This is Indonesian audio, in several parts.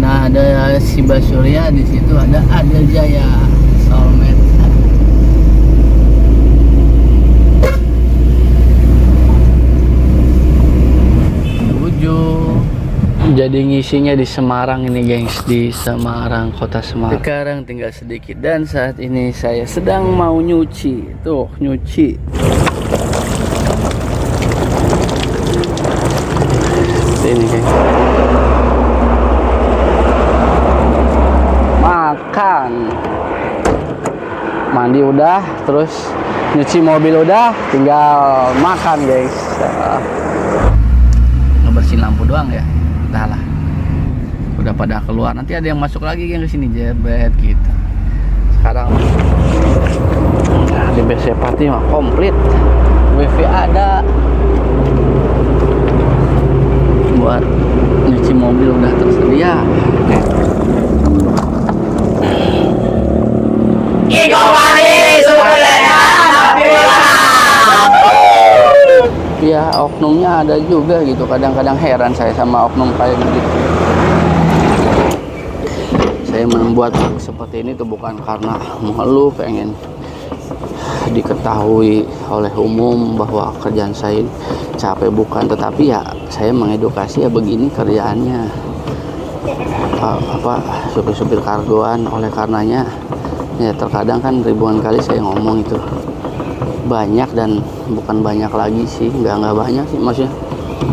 mana ada si Basurya, di situ ada Adel Jaya, soulmate. Jadi ngisinya di Semarang ini gengs, di Semarang, kota Semarang. Sekarang tinggal sedikit dan saat ini saya sedang mau nyuci. Tuh, nyuci. Ini gengs. Makan. Mandi udah, terus nyuci mobil udah, tinggal makan guys. Ngebersihin lampu doang ya. Udah lah, udah pada keluar, nanti ada yang masuk lagi yang kesini jebret gitu. Sekarang nah, di BC Party mah komplit, wifi ada, buat nyuci mobil udah tersedia. Ya oknumnya ada juga gitu, kadang-kadang heran saya sama oknum kayak gitu. Saya membuat seperti ini tuh bukan karena mengeluh, pengen diketahui oleh umum bahwa kerjaan saya capek, bukan, tetapi ya saya mengedukasi ya begini kerjaannya apa supir-supir kargoan. Oleh karenanya ya terkadang kan ribuan kali saya ngomong itu banyak, dan bukan banyak lagi sih, nggak banyak sih, maksudnya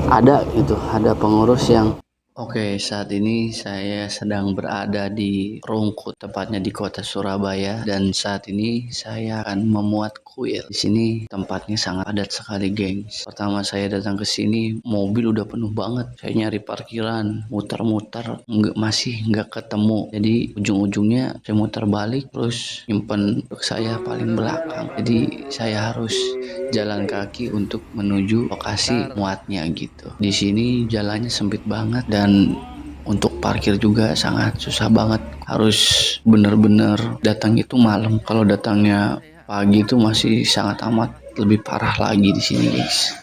ada gitu, ada pengurus yang oke. Saat ini saya sedang berada di Rungkut, tepatnya di kota Surabaya, dan saat ini saya akan memuat kuil. Di sini tempatnya sangat padat sekali, gengs. Pertama saya datang ke sini, mobil udah penuh banget. Saya nyari parkiran, muter-muter, masih nggak ketemu. Jadi ujung-ujungnya saya muter balik, terus nyimpen truk saya paling belakang. Jadi saya harus jalan kaki untuk menuju lokasi muatnya gitu. Di sini jalannya sempit banget dan untuk parkir juga sangat susah banget. Harus bener-bener datang itu malam. Kalau datangnya pagi itu masih sangat amat lebih parah lagi di sini, guys.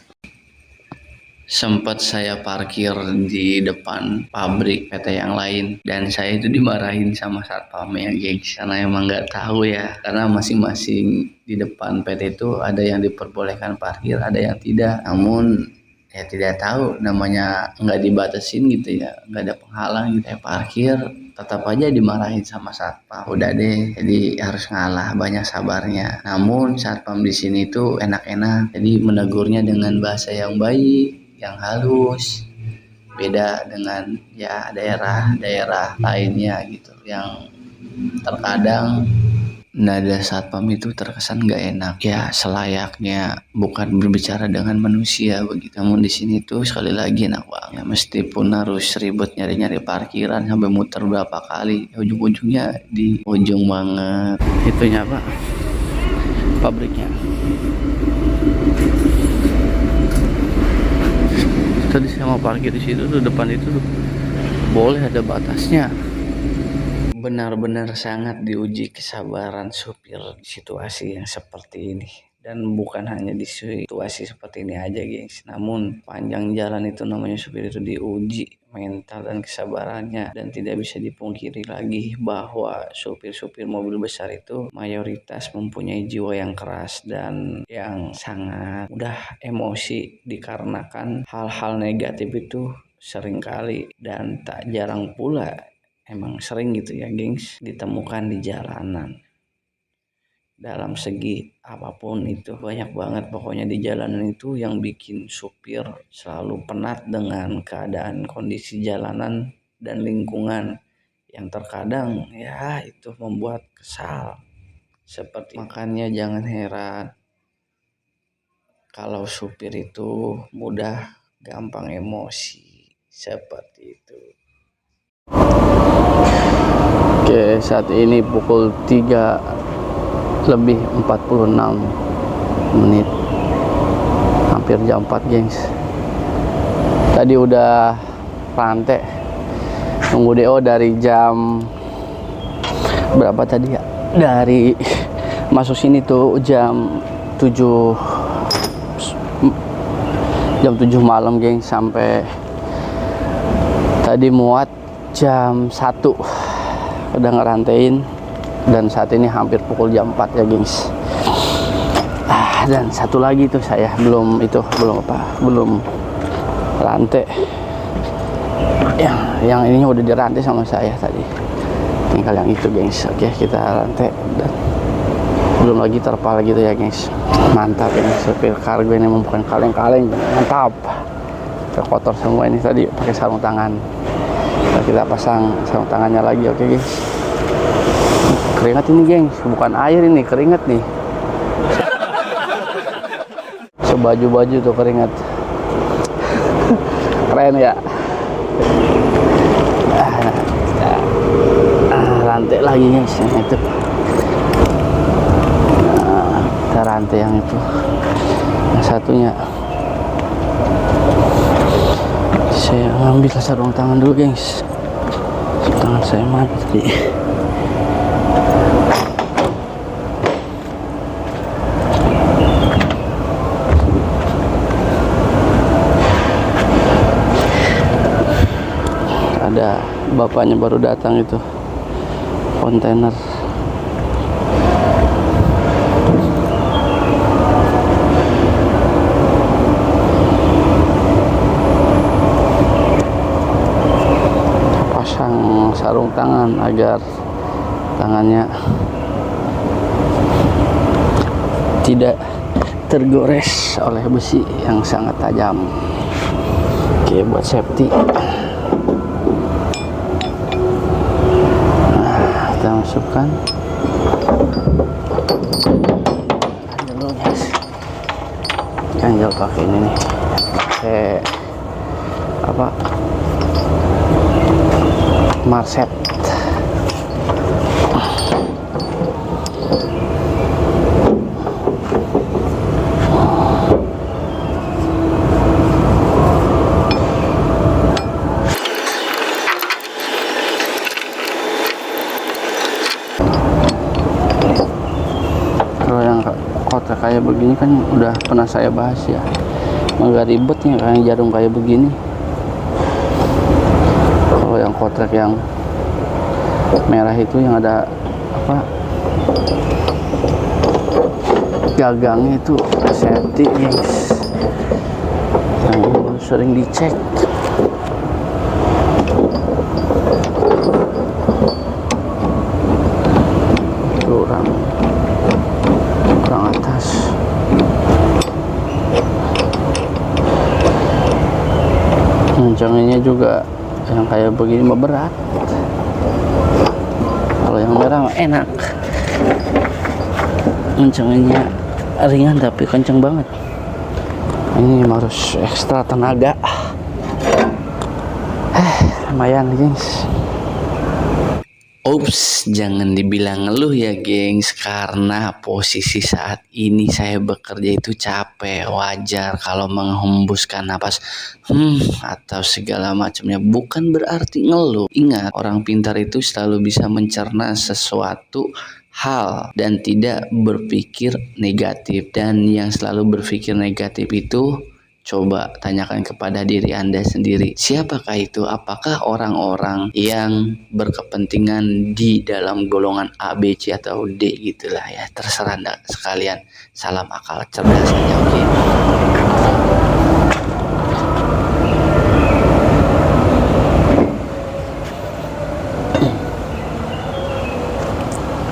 Sempat saya parkir di depan pabrik PT yang lain dan saya itu dimarahin sama satpamnya, gengs, karena emang nggak tahu ya, karena masing-masing di depan PT itu ada yang diperbolehkan parkir, ada yang tidak. Namun ya tidak tahu, namanya nggak dibatasin gitu ya, nggak ada penghalang gitu ya, parkir tetap aja dimarahin sama satpam. Udah deh, jadi harus ngalah, banyak sabarnya. Namun satpam di sini tuh enak-enak, jadi menegurnya dengan bahasa yang baik, yang halus, beda dengan ya daerah-daerah lainnya gitu, yang terkadang nada satpam itu terkesan nggak enak ya, selayaknya bukan berbicara dengan manusia begitu. Namun di sini tuh sekali lagi enak banget ya, meskipun harus ribet nyari-nyari parkiran sampai muter berapa kali, ujung-ujungnya di ujung banget itunya apa, pabriknya. Tadi saya mau parkir di situ tuh, depan itu tuh boleh, ada batasnya. Benar-benar sangat diuji kesabaran supir di situasi yang seperti ini, dan bukan hanya di situasi seperti ini aja, guys. Namun panjang jalan itu namanya supir itu diuji mental dan kesabarannya, dan tidak bisa dipungkiri lagi bahwa supir-supir mobil besar itu mayoritas mempunyai jiwa yang keras dan yang sangat mudah emosi dikarenakan hal-hal negatif itu seringkali dan tak jarang pula, emang sering gitu ya, gengs, ditemukan di jalanan. Dalam segi apapun itu banyak banget pokoknya di jalanan itu yang bikin supir selalu penat dengan keadaan kondisi jalanan dan lingkungan yang terkadang ya itu membuat kesal seperti. Makanya jangan heran kalau supir itu mudah gampang emosi seperti itu. Oke, saat ini pukul 3:46, hampir jam 4, gengs. Tadi udah rantai nunggu DO dari jam berapa tadi ya, dari masuk sini tuh jam 7 malam, gengs, sampai tadi muat jam 1 udah ngerantein, dan saat ini hampir pukul jam 4 ya gengs. Dan satu lagi tuh saya belum rantai. Yang ini udah dirantai sama saya tadi, tinggal yang itu gengs. Oke, kita rantai dan belum lagi terpal gitu ya gengs. Mantap ini supir kargo ini, bukan kaleng-kaleng, mantap. Kotor semua ini tadi pakai sarung tangan. Nah, kita pasang sarung tangannya lagi. Oke gengs, keringat ini gengs, bukan air ini, keringat nih. Sebaju-baju tuh keringat. Keren ya. Rantai lagi guys yang itu. Kita rantai yang itu, yang satunya. Saya ngambil sarung tangan dulu gengs, tangan saya mana tadi. Ada bapaknya baru datang itu, kontainer. Pasang sarung tangan agar tangannya tidak tergores oleh besi yang sangat tajam. Oke, buat safety. Kita masukkan dulu guys. Ganjel pakai ini nih, pakai apa, marset. Kalau yang kotak kayak begini kan udah pernah saya bahas ya, nggak ribetnya kayak jarum kayak begini. Kalau yang kotak yang merah itu yang ada apa, gagangnya itu safety guys, yang sering dicek. Kurang atas. Kencangannya juga yang kayak begini mah berat. Kalau yang merah mah enak, kencangannya ringan tapi kencang banget. Ini harus ekstra tenaga. Lumayan gengs. Ups, jangan dibilang ngeluh ya gengs, karena posisi saat ini saya bekerja itu capek. Wajar kalau menghembuskan napas atau segala macamnya, bukan berarti ngeluh. Ingat, orang pintar itu selalu bisa mencerna sesuatu hal dan tidak berpikir negatif. Dan yang selalu berpikir negatif itu, coba tanyakan kepada diri Anda sendiri. Siapakah itu? Apakah orang-orang yang berkepentingan di dalam golongan A, B, C, atau D gitulah ya. Terserah Anda sekalian. Salam akal cerdas aja, oke.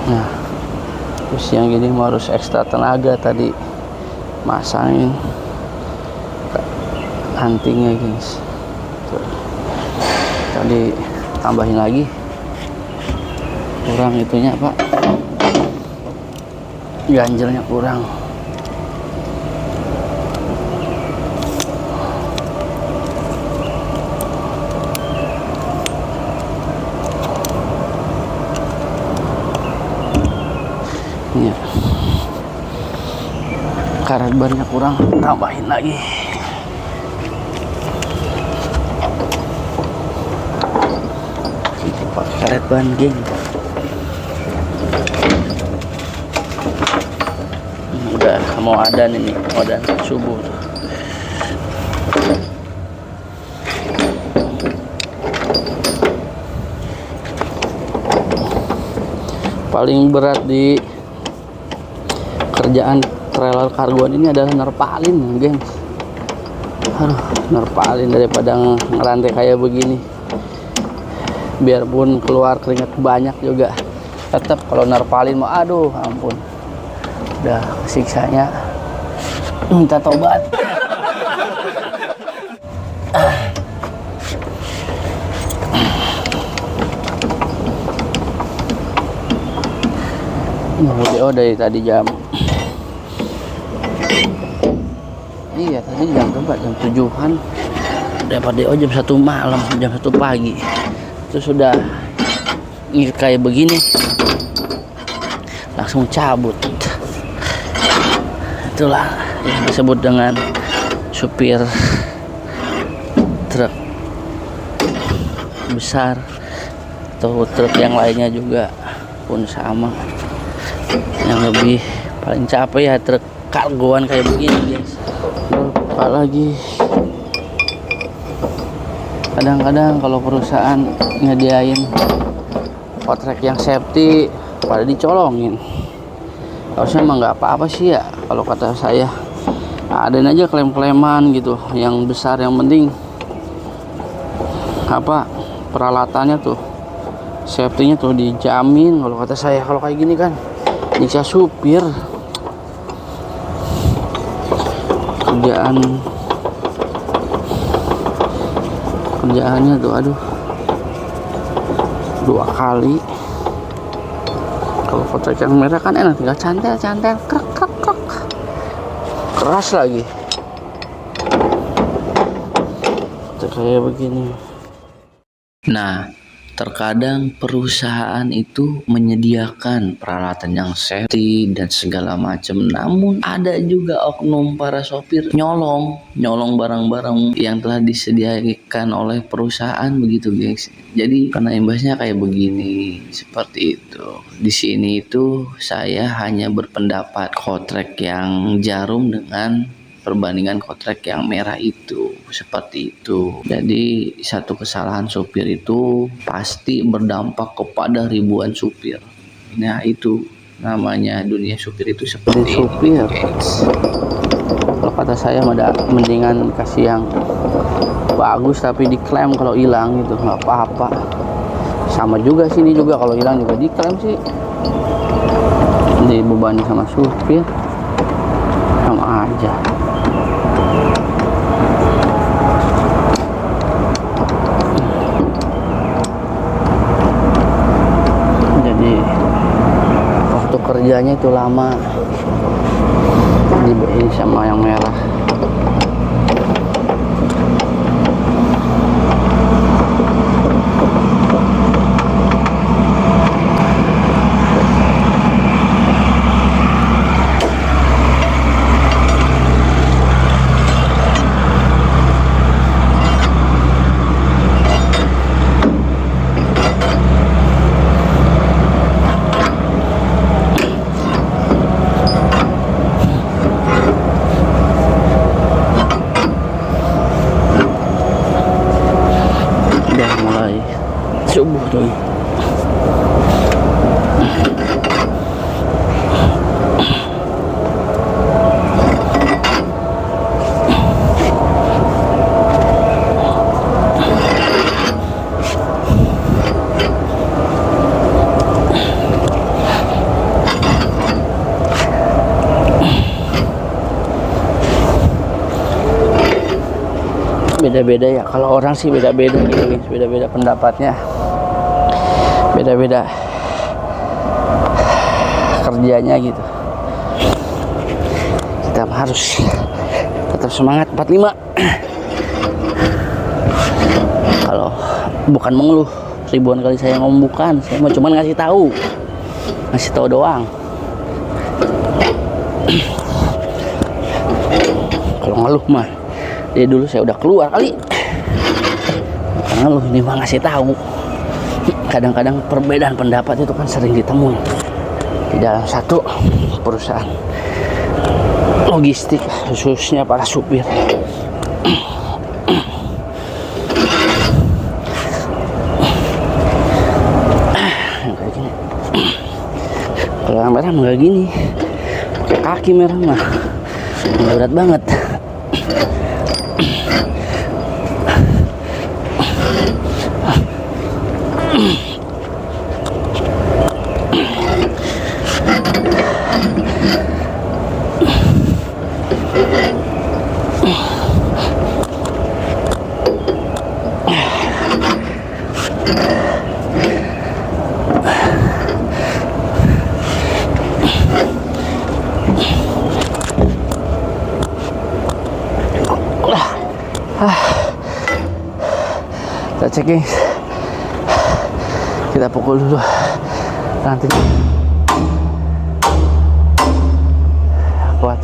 Nah, terus yang gini harus ekstra tenaga tadi. Masangin antingnya guys. Tuh. Tadi tambahin lagi, kurang itunya pak, ganjelnya kurang. Ya. Karet bannya kurang, tambahin lagi. Pakai karet ban geng. Udah mau ada nih, mau ada subuh tuh. Paling berat di kerjaan trailer kargoan ini adalah nerpalin, gengs. Aduh, nerpalin daripada ngerantai kayak begini. Biarpun keluar keringat banyak juga, tetap kalau nerpalin mau, aduh ampun, udah siksanya minta tobat. Oh, dari tadi jam, iya tadi jam berapa, jam 7-an, dapat DO jam 1 malam, jam 1 pagi itu sudah kayak begini, langsung cabut. Itulah yang disebut dengan supir truk besar atau truk yang lainnya juga pun sama. Yang lebih paling capek ya truk kargoan kayak begini, guys. Apalagi kadang-kadang kalau perusahaan nyediain kontrak yang safety pada dicolongin. Harusnya emang nggak apa-apa sih ya, kalau kata saya. Adain aja klaim-klaiman gitu yang besar, yang penting apa, peralatannya tuh, safety-nya tuh dijamin. Kalau kata saya, kalau kayak gini kan nyiksa supir. Kerjaannya tuh aduh, 2 kali. Kalau kotak yang merah kan enak, tinggal cantel krek krek krek, keras lagi kayak begini. Nah, terkadang perusahaan itu menyediakan peralatan yang safety dan segala macam, namun ada juga oknum para sopir nyolong barang-barang yang telah disediakan oleh perusahaan, begitu guys. Jadi karena imbasnya kayak begini, seperti itu. Di sini itu saya hanya berpendapat kontrak yang jarum dengan perbandingan kontrak yang merah itu, seperti itu. Jadi satu kesalahan supir itu pasti berdampak kepada ribuan supir. Nah, itu namanya dunia supir itu seperti supir. Kalau kata saya mendingan kasih yang bagus tapi diklaim kalau hilang gitu, nggak apa-apa. Sama juga sini juga, kalau hilang juga diklaim sih, dibebani sama supir, sama aja. Kerjanya itu lama dibedain sama yang merah. Subuh tuh. Beda-beda ya, kalau orang sih beda-beda gitu guys, beda-beda pendapatnya, beda-beda kerjanya gitu. Kita harus tetap semangat 45. Kalau bukan mengeluh, ribuan kali saya ngomong bukan, saya mau cuman ngasih tahu doang. Kalau ngeluh mah dari dulu saya udah keluar kali. Karena lu ini mah ngasih tahu. Kadang-kadang perbedaan pendapat itu kan sering ditemui di dalam satu perusahaan logistik, khususnya para supir. Kayak gini. merah nggak gini, pakai kaki merah mah berat banget. Kita cek guys, kita pukul dulu ranting kuat.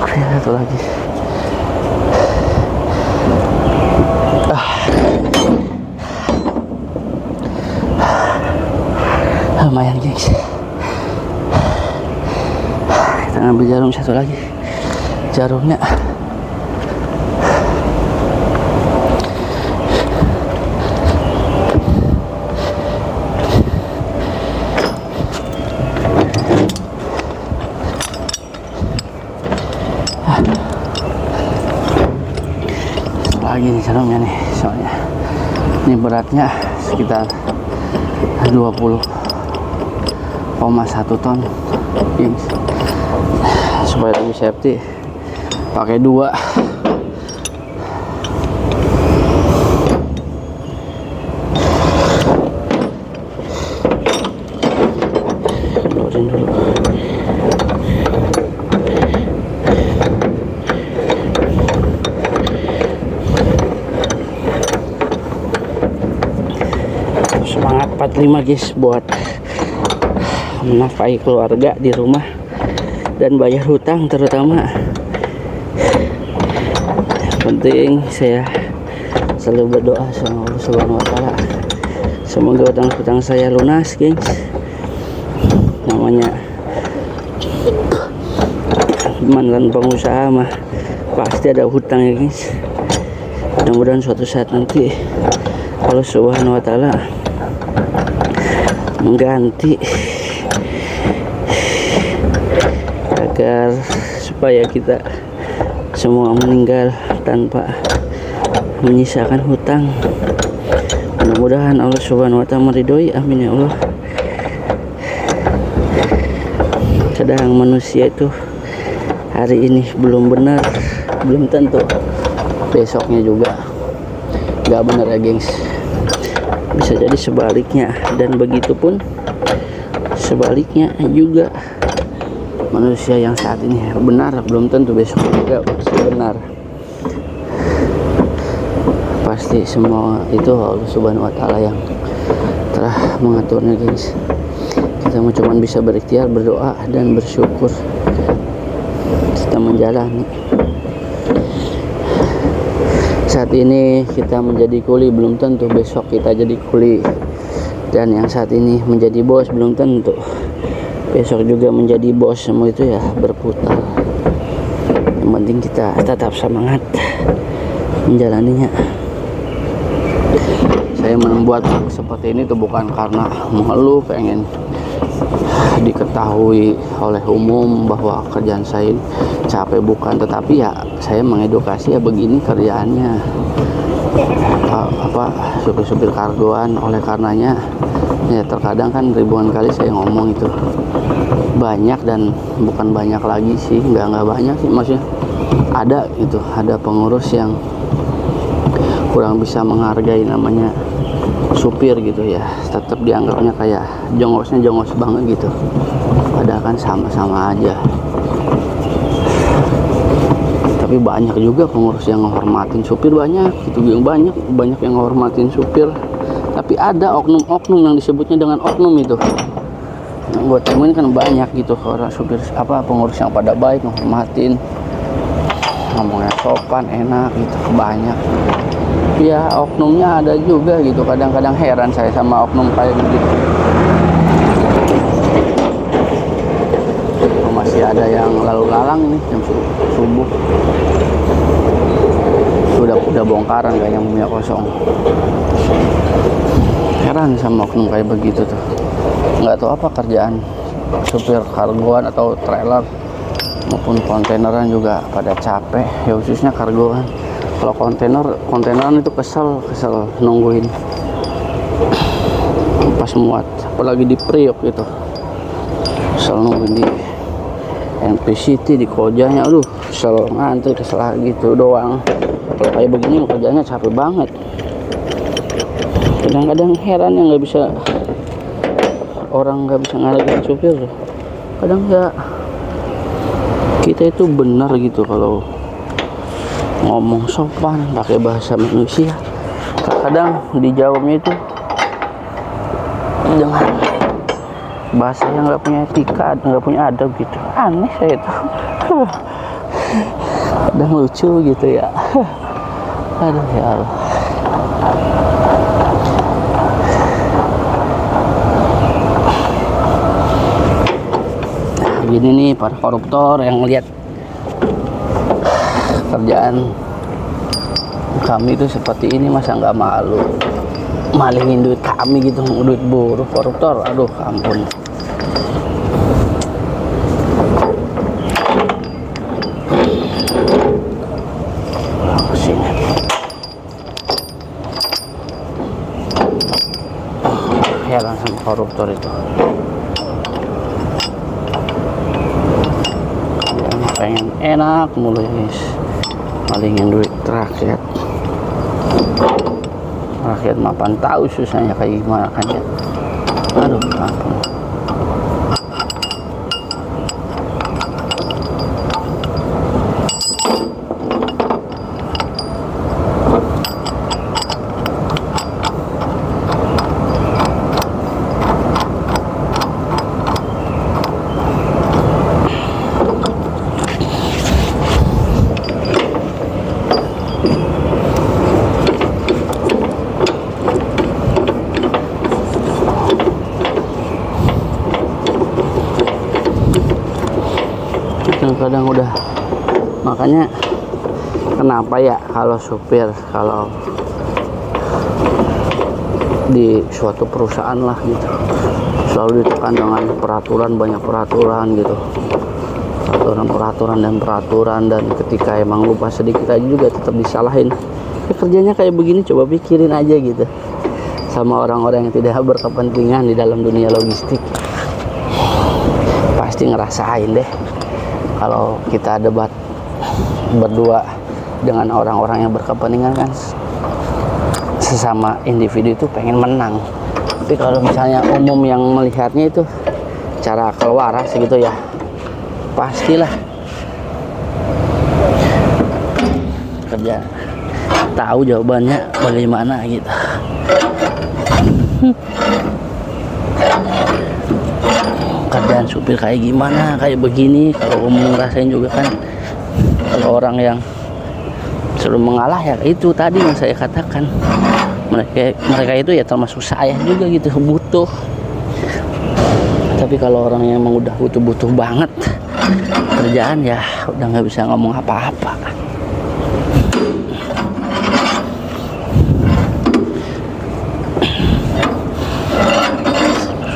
Oke, satu lagi. Lumayan guys. Kita ambil jarum satu lagi, jarumnya lagi nih jarumnya nih, soalnya ini beratnya sekitar 20,1 ton guys. Supaya lebih safety pakai 2. Keluarin dulu. Semangat 45 guys buat menafkahi keluarga di rumah dan bayar hutang terutama. Yang penting saya selalu berdoa sama Allah Subhanahu wa taala, semoga hutang-hutang saya lunas guys. Namanya mantan pengusaha mah pasti ada hutang ya guys. Mudah-mudahan suatu saat nanti Allah Subhanahu wa taala mengganti agar supaya kita semua meninggal tanpa menyisakan hutang. Mudah-mudahan Allah Subhanahu wa taala meridhoi, amin ya Allah. Kadang manusia itu hari ini belum benar, belum tentu besoknya juga nggak benar ya gengs. Bisa jadi sebaliknya, dan begitupun sebaliknya juga. Manusia yang saat ini benar belum tentu besok juga benar. Pasti semua itu Allah Subhanahu wa taala yang telah mengaturnya guys. Kita cuma bisa berikhtiar, berdoa dan bersyukur kita menjalani. Saat ini kita menjadi kuli, belum tentu besok kita jadi kuli. Dan yang saat ini menjadi bos, belum tentu besok juga menjadi bos. Semua itu ya berputar. Yang penting kita tetap semangat menjalaninya. Saya membuat seperti ini tuh bukan karena mengeluh, pengen diketahui oleh umum bahwa kerjaan saya capek, bukan, tetapi ya saya mengedukasi ya begini kerjaannya, supir-supir kargoan. Oleh karenanya ya terkadang kan ribuan kali saya ngomong itu banyak, dan bukan banyak lagi sih, nggak banyak sih, maksudnya ada gitu, ada pengurus yang kurang bisa menghargai namanya supir gitu ya, tetap dianggapnya kayak jongos banget gitu, padahal kan sama-sama aja. Tapi banyak juga pengurus yang menghormatin supir, banyak gitu, yang banyak yang menghormatin supir. Tapi ada oknum-oknum yang disebutnya dengan oknum itu, yang buat temuin kan banyak gitu orang supir pengurus yang pada baik, menghormatin, ngomongnya sopan, enak gitu, banyak. Ya oknumnya ada juga gitu, kadang-kadang heran saya sama oknum kayak begitu. Masih ada yang lalu lalang nih jam subuh, udah bongkaran kayaknya punya kosong. Heran sama oknum kayak begitu tuh. nggak tahu apa kerjaan supir kargoan atau trailer maupun kontaineran juga pada capek ya, khususnya kargoan. Kalau kontaineran itu kesel nungguin pas muat, apalagi di Priok gitu, kesel nungguin di NPCT, di Kojanya, aduh kesel ngantri, kesel gitu doang. Kalau kayak begini kerjanya capek banget. Kadang-kadang heran ya nggak bisa, orang nggak bisa ngargain supir. Kadang ya kita itu benar gitu kalau ngomong sopan pakai bahasa manusia, kadang dijawabnya itu dengan bahasa yang nggak punya etika, nggak punya adab gitu. Aneh saya itu. Kadang lucu gitu ya. Aduh ya Allah. Nah, gini nih para koruptor yang lihat kerjaan kami itu seperti ini, masa nggak malu malingin duit kami gitu, duit buruh. Koruptor, aduh ampun. Sini heran sama koruptor itu. Pengen enak mulu ya guys, malingin duit rakyat. Rakyat mapan tahu susahnya kayak gimana kan ya. Aduh ampun. Kadang udah, makanya kenapa ya kalau supir, kalau di suatu perusahaan lah gitu selalu ditekan dengan peraturan, banyak peraturan gitu, peraturan dan ketika emang lupa sedikit aja juga tetap disalahin. Ya, kerjanya kayak begini, coba pikirin aja gitu sama orang-orang yang tidak berkepentingan di dalam dunia logistik. Pasti ngerasain deh kalau kita debat berdua dengan orang-orang yang berkepentingan kan, sesama individu itu pengen menang. Tapi kalau misalnya umum yang melihatnya itu cara keluar segitu ya, pastilah kerja tahu jawabannya bagaimana gitu. Kerjaan supir kayak gimana, kayak begini. Kalau umum ngerasain juga kan, kalau orang yang suruh mengalah ya itu tadi yang saya katakan, mereka itu ya termasuk saya juga gitu, butuh. Tapi kalau orang yang emang udah butuh banget kerjaan ya udah nggak bisa ngomong apa-apa.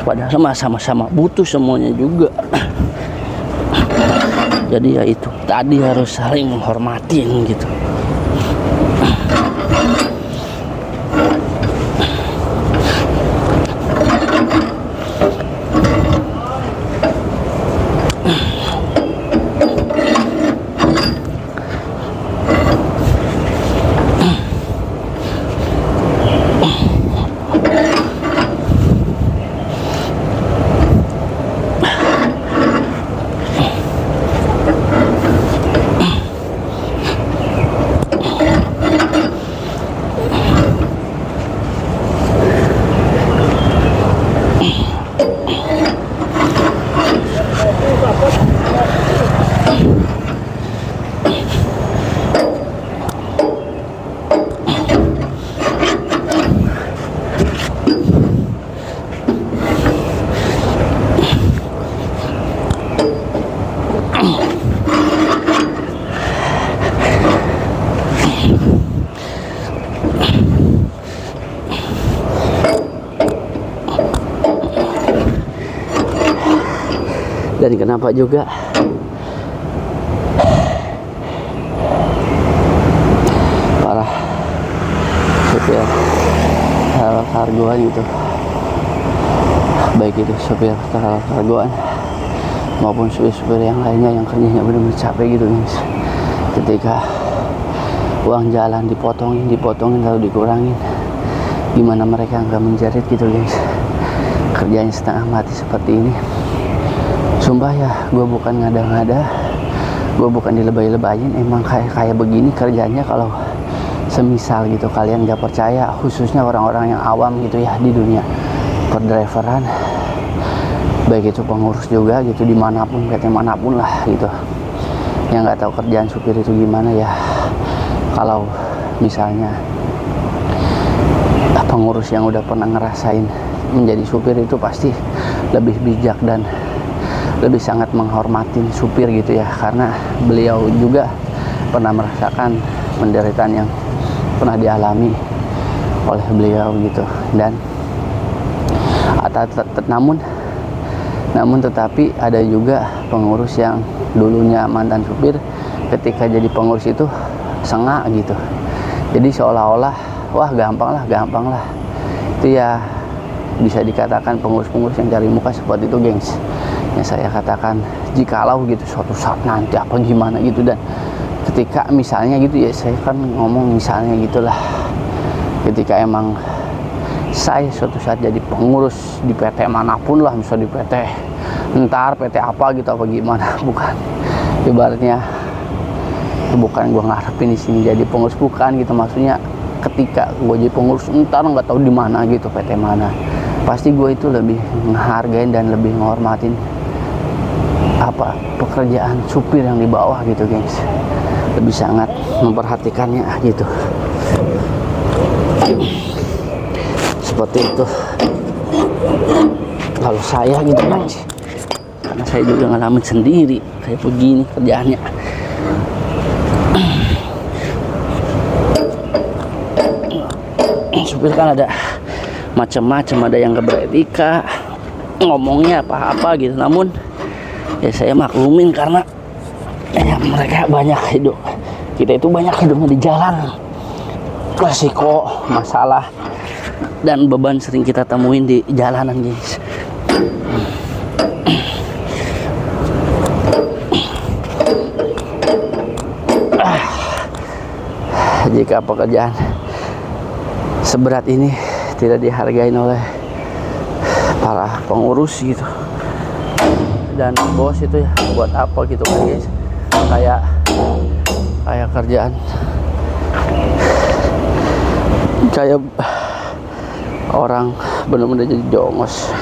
Padahal sama-sama butuh semuanya juga. Jadi ya itu tadi harus saling menghormatin gitu. Dan kenapa juga para supir kargoan gitu, baik itu supir kargoan maupun supir-supir yang lainnya yang kerjanya benar-benar capek gitu guys, ketika uang jalan dipotongin lalu dikurangin, gimana mereka nggak menjerit gitu guys, kerjanya setengah mati seperti ini. Sumpah ya, gue bukan ngada-ngada, gue bukan dilebay-lebayin, emang kayak begini kerjanya. Kalau semisal gitu kalian gak percaya, khususnya orang-orang yang awam gitu ya di dunia perdriveran, baik itu pengurus juga gitu, dimanapun, PT manapun lah gitu, yang nggak tahu kerjaan supir itu gimana ya. Kalau misalnya pengurus yang udah pernah ngerasain menjadi supir itu pasti lebih bijak dan lebih sangat menghormatin supir gitu ya, karena beliau juga pernah merasakan penderitaan yang pernah dialami oleh beliau gitu. Dan namun tetapi ada juga pengurus yang dulunya mantan supir, ketika jadi pengurus itu sengak gitu, jadi seolah-olah wah gampang lah. Itu ya bisa dikatakan pengurus-pengurus yang cari muka seperti itu gengs. Yang saya katakan, jikalau gitu suatu saat nanti apa gimana gitu, dan ketika misalnya gitu ya, saya kan ngomong misalnya gitulah, ketika emang saya suatu saat jadi pengurus di PT manapun lah, misal di PT apa gitu apa gimana, bukan ibaratnya bukan gue ngarepin di sini jadi pengurus, bukan gitu, maksudnya ketika gue jadi pengurus ntar nggak tahu di mana gitu PT mana, pasti gue itu lebih menghargain dan lebih menghormatin apa pekerjaan supir yang di bawah gitu gengs, lebih sangat memperhatikannya gitu, seperti itu kalau saya gitu gengs, karena saya juga ngalamin sendiri kayak begini kerjaannya. Supir kan ada macam-macam, ada yang gak beretika, ngomongnya apa-apa gitu, namun ya saya maklumin karena ya mereka banyak hidup, kita itu banyak hidupnya di jalan, resiko, masalah dan beban sering kita temuin di jalanan guys. Jika pekerjaan seberat ini tidak dihargain oleh para pengurus gitu dan bos itu ya, buat apa gitu kan guys, kayak kerjaan kayak orang benar-benar jadi jongos.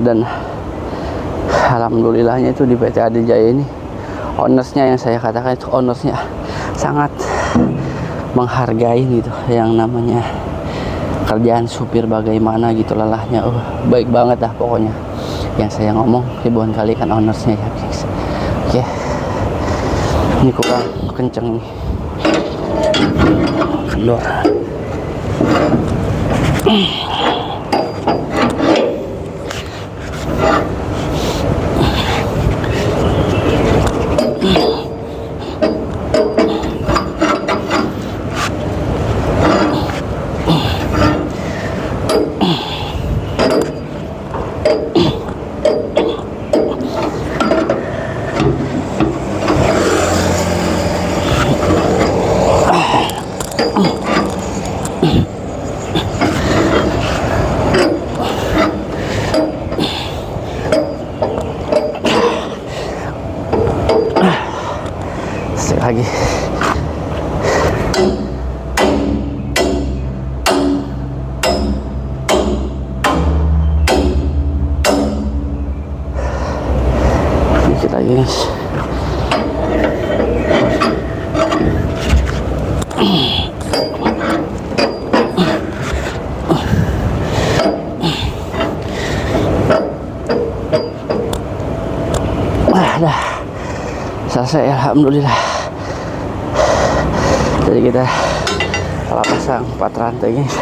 Dan alhamdulillahnya itu di PT Adi Jaya ini ownersnya, yang saya katakan itu ownersnya sangat menghargai gitu yang namanya kerjaan supir, bagaimana gitu lelahnya, baik banget dah pokoknya. Yang saya ngomong ribuan kali kan ownersnya ya guys. Oke, ini kurang kenceng nih kendor. Lagi dikit lagi guys. Dah selesai alhamdulillah. Jadi kita salah pasang 4 rantai guys.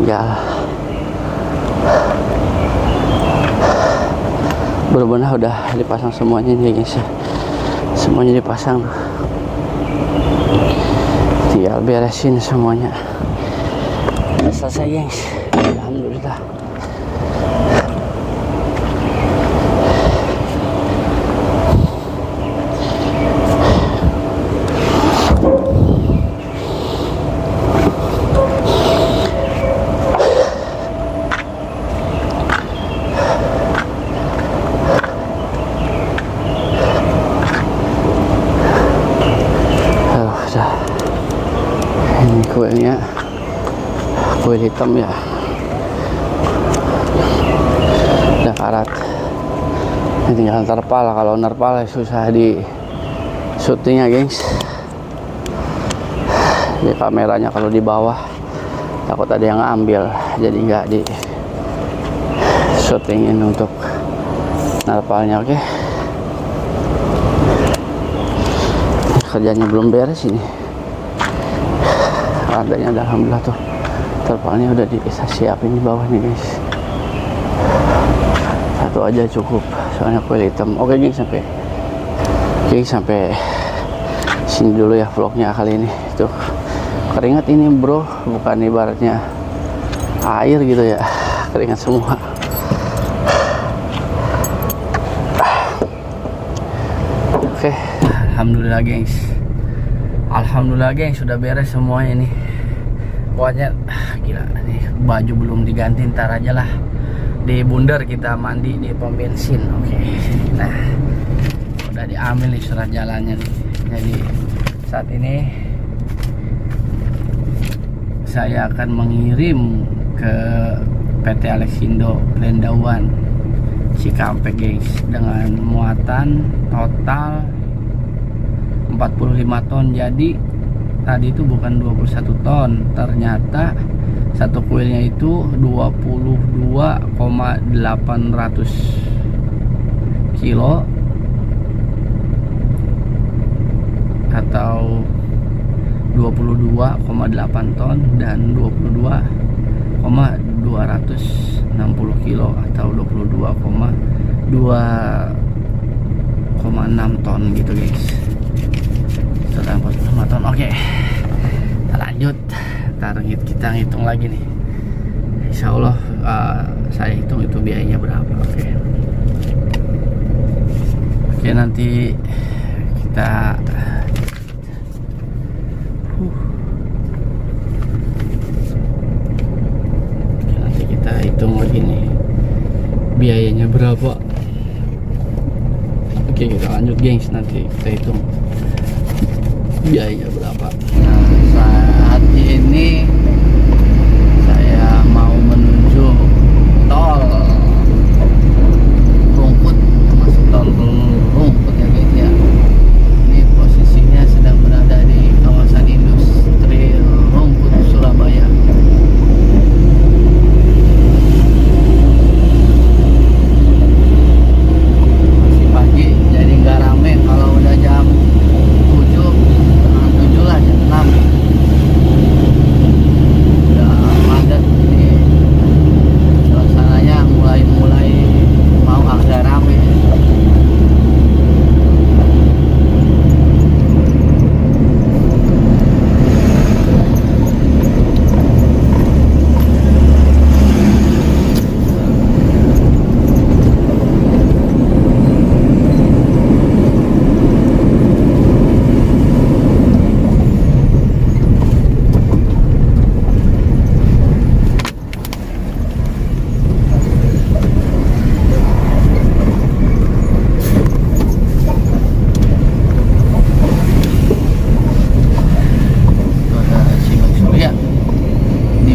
tinggal benar-benar udah dipasang semuanya nih guys ya. Semuanya dipasang, tinggal beresin semuanya. Udah selesai guys, alhamdulillah. Ini kuenya kue hitam ya, udah karat. Ini tinggal terpal. Kalau nerpal susah di syutingnya guys. Di kameranya kalau di bawah takut ada yang ngambil, jadi nggak di syutingin untuk nerpalnya. Oke, kerjanya belum beres ini. Adanya alhamdulillah tuh, terpalnya udah siapin di bawah nih guys. Satu aja cukup, soalnya kue hitam. Oke guys, sampai sini dulu ya vlognya kali ini. Tuh keringat ini bro, bukan ibaratnya air gitu ya, keringat semua. Oke, alhamdulillah guys, sudah beres semua ini. Pokoknya gila nih, baju belum diganti, ntar aja lah di bundar kita mandi di pom bensin. Oke, nah udah diambil nih surat jalannya nih. Jadi saat ini saya akan mengirim ke PT Alexindo Plendawan Cikampek guys, dengan muatan total 45 ton. Jadi tadi itu bukan 21 ton, ternyata satu kuilnya itu 22,800 kilo atau 22,8 ton, dan 22,260 kilo atau 22,6 ton gitu guys. 45 ton. Oke, kita lanjut. Ntar kita ngitung lagi nih. Insya Allah saya hitung itu biayanya berapa. Oke, nanti kita hitung lagi nih biayanya berapa. Oke, kita lanjut gengs, nanti kita hitung biayanya berapa. Nah, saat ini saya mau menuju tol Rungkut, masuk tol Rungkut ya guys ya. Ini posisinya sedang berada di kawasan industri Rungkut, Surabaya. Masih pagi, jadi nggak rame. Kalau udah jam 7 lah, jam 6 udah padat. Ini suasananya mulai mau agak rame.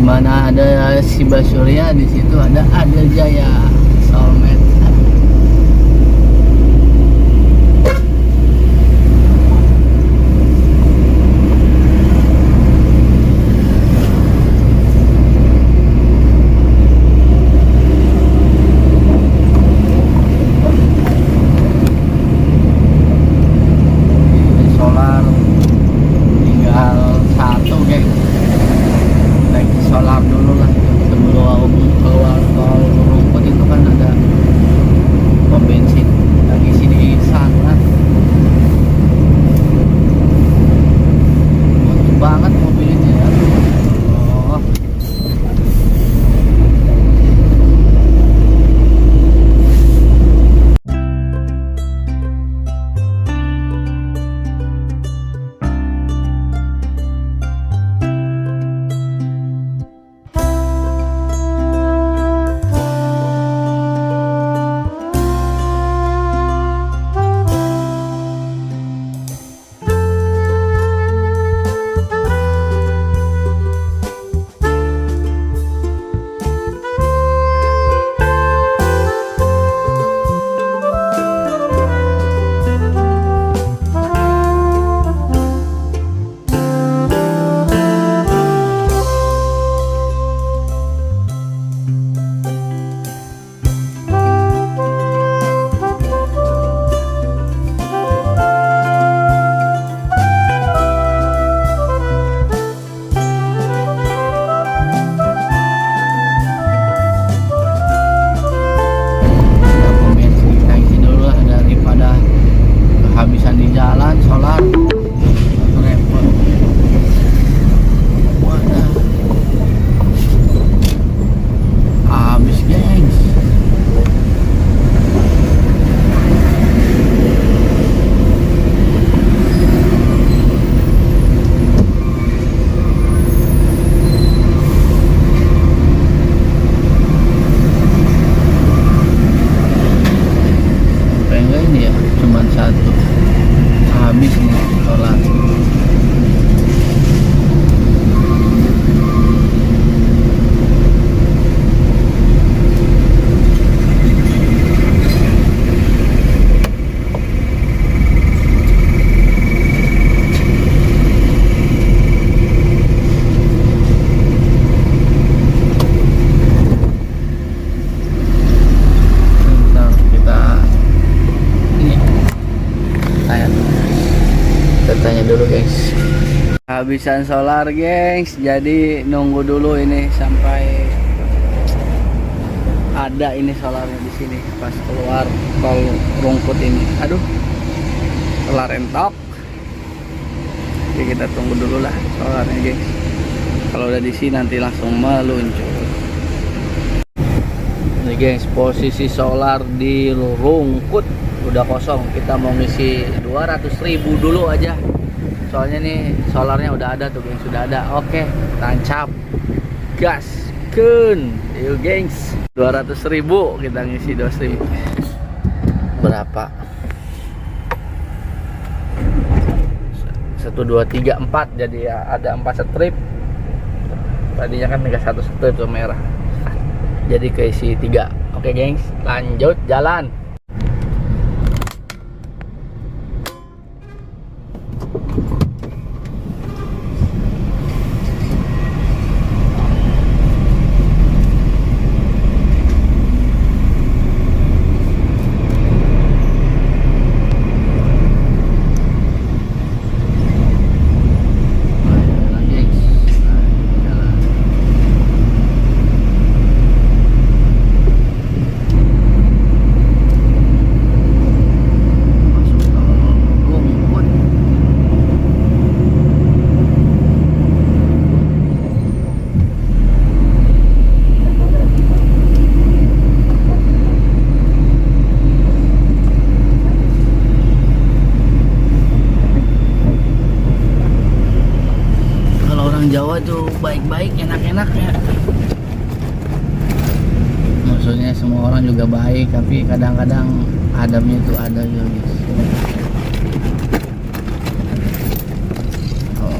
Mana ada Siba Surya, di situ ada Adil Jaya Soulmate. Solar tinggal satu geng, naik solar dulu lah. kehabisan solar gengs, jadi nunggu dulu ini sampai ada ini solarnya di sini pas keluar tol Rungkut ini. Aduh, solar rentok. Oke, kita tunggu dulu lah solarnya gengs. Kalau udah di sini nanti langsung meluncur. Ini gengs, posisi solar di Rungkut udah kosong. Kita mau ngisi 200.000 dulu aja. Soalnya nih solarnya udah ada tuh gengs, sudah ada. Oke, tancap gas kun. Yuk gengs, 200.000 kita ngisi 200.000. Berapa? 1 2 3 4, jadi ya ada 4 strip. Tadinya kan tinggal 1 strip tuh merah. Jadi keisi 3. Oke gengs, lanjut jalan. Jawa tuh baik-baik, enak-enak ya. Maksudnya semua orang juga baik, tapi kadang-kadang adabnya itu ada ya guys. Oh.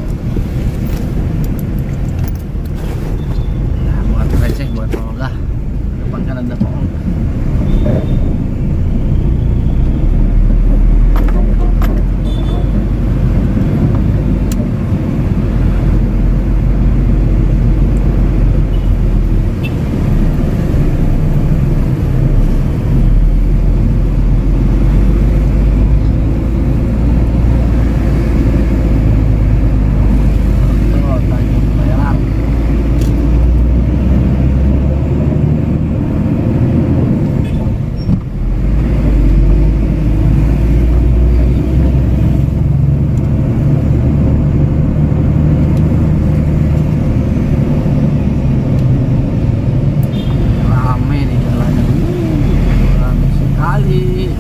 Nah, buat receh, buat Olga. Depan kan ada Olga.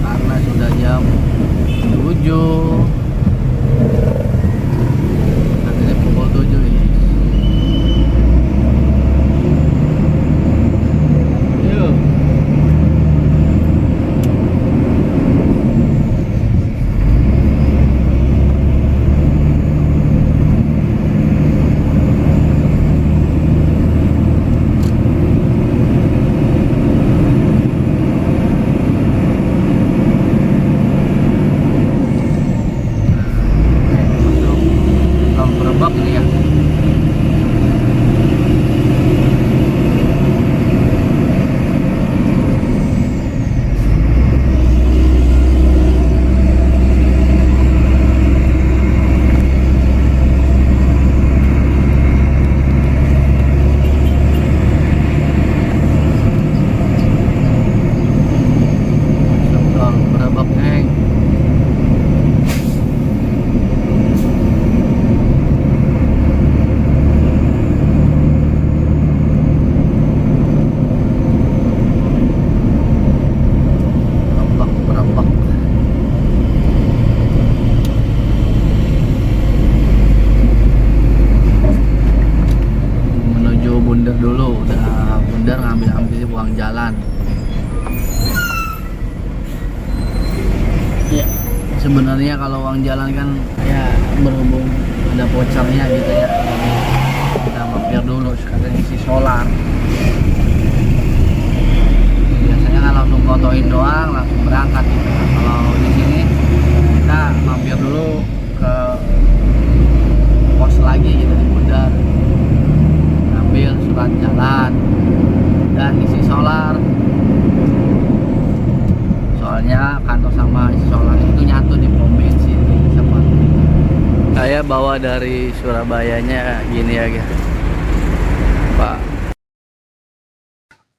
Karena sudah jam 7, nanti pukul 7 ini. Yuk. Ini ya. Berabak neng. Bundar dulu, udah bundar ngambil uang jalan. Ya, sebenarnya kalau uang jalan kan ya berhubung ada vouchernya gitu ya. Kita mampir dulu sekalian isi solar. Biasanya kan langsung fotoin doang, langsung berangkat gitu. Kalau di sini kita mampir dulu ke pos lagi gitu di Bundar. Ambil surat jalan dan isi solar. Soalnya kantor sama isi solar itu nyatu di pom bensin seperti itu. Saya bawa dari Surabayanya gini ya guys, Pak.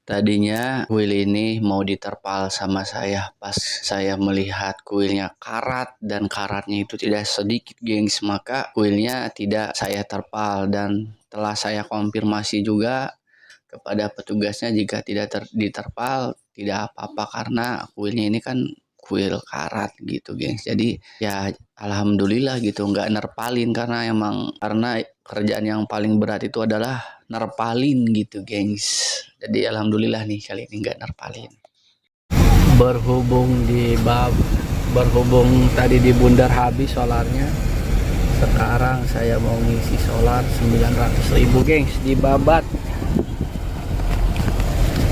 Tadinya kuil ini mau diterpal sama saya, pas saya melihat kuilnya karat dan karatnya itu tidak sedikit gengs, maka kuilnya tidak saya terpal. Dan telah saya konfirmasi juga kepada petugasnya, jika tidak diterpal tidak apa-apa karena kuilnya ini kan kuil karat gitu gengs. Jadi ya alhamdulillah gitu nggak nerpalin, karena kerjaan yang paling berat itu adalah nerpalin gitu gengs. Jadi alhamdulillah nih kali ini nggak nerpalin. Berhubung tadi di Bundar habis solarnya, sekarang saya mau ngisi solar 900.000 gengs di Babat.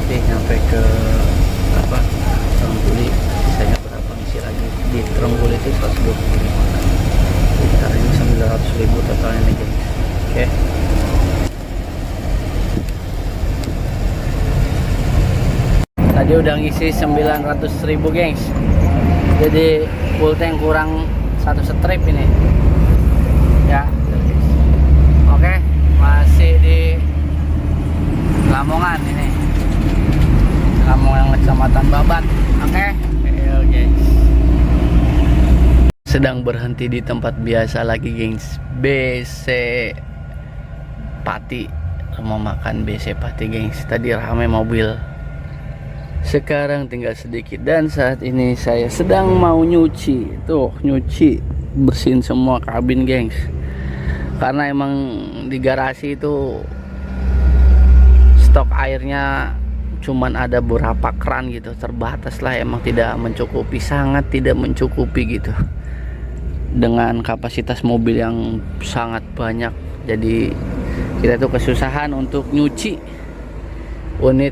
Oke, nyampe ke apa, Trengguli, saya berapa ngisi lagi di Trengguli itu 125. Sekitar ini 900.000 totalnya nih gengs. Oke, tadi udah ngisi 900.000 gengs, jadi full tank kurang 1 strip ini ya. Oke, masih di Lamongan ini, Lamongan Kecamatan Babat. Oke, gengs, sedang berhenti di tempat biasa lagi gengs, BC Pati. Mau makan BC Pati gengs, tadi ramai mobil, sekarang tinggal sedikit. Dan saat ini saya sedang mau nyuci, bersihin semua kabin gengs, karena emang di garasi itu stok airnya cuman ada beberapa keran gitu, terbatas lah, emang tidak mencukupi, sangat tidak mencukupi gitu dengan kapasitas mobil yang sangat banyak. Jadi kita tuh kesusahan untuk nyuci unit.